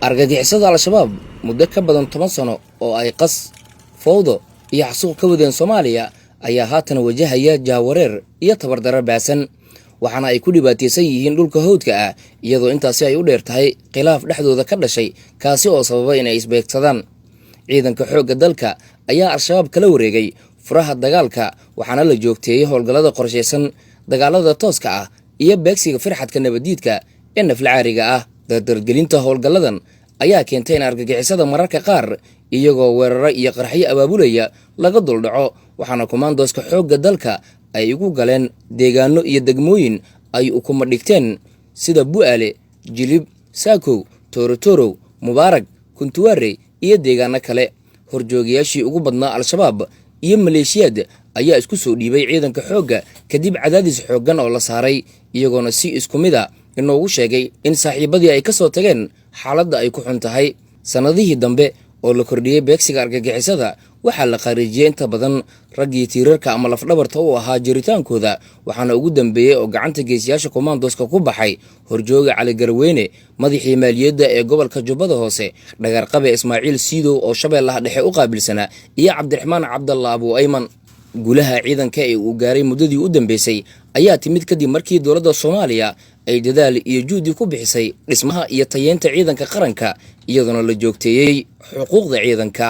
argagixisada al-shabaab muddo ka badan 10 sano oo ay qas fowdo iyo xasuuq ka wadeen Soomaaliya ayaa haatan wajahaya jaawareer iyo tabardaro baasan waxaana ay ku dhibaataysan yihiin dhulka hawdka ah iyadoo intaasi ay u dheertahay khilaaf dhexdooda ka dhashay kaasi oo sababay inay isbeegsadaan ciidanka xoogga dalka ayaa al-shabaab kala wareegay furaha dagaalka waxaana la joogteeyay howlgallada qorsheysan dagaalada tooska ah iyo beegsiga firxadka nabadiidka ee naflacaariga ah dardargelinta howlgalladan ayaa keentay in argagixisada mararka qaar iyagoo weeraro iyo qarxyo abaabulaya laga duldhaco waxaana kumaandooska xoogga dalka ay ugu galeen deegaano iyo degmooyin ay ukuma dhigteen sida Bu'aale, Jilib, Saakow, Toorotorow, Mubaarag, Kuntuwaare iyo deegaano kale. Horjoogayaashii ugu badnaa al-shabaab iyo maleeshiyad ayaa isku soo dhiibay ciidanka xoogga kadib cadaadis xooggan oo la saaray iyagoona si isku mid ah inoogu sheegay in saaxiibadii ay ka soo tageen xaaladda ay ku xun tahay. Sanadihii dambe oo la kordhiyay beegsiga argagixisada waxaa la qaarijiyay inta badan raggii tiirarka ama lafdhabarta u ahaa jiritaankooda waxaana ugu dambeeyay oo gacanta geesiyaasha komaandooska ku baxay horjooga Cali Garweyne madaxii maaliyadda ee gobolka Jubbada Hoose dhagarqabe Ismaaciil Siidow oo Shabeellaha Dhexe u qaabilsana iyo Cabdiraxmaan Cabdalla Abu Ayman. Gulaha ciidanka ee uu gaaray muddadii u dambeysay ayaa timid kadib markii dowladda Soomaaliya ay dadaal iyo juhdi ku bixisay dhismaha iyo tayeenta ciidanka qaranka iyadoona la joogteeyay xuquuqda ciidanka.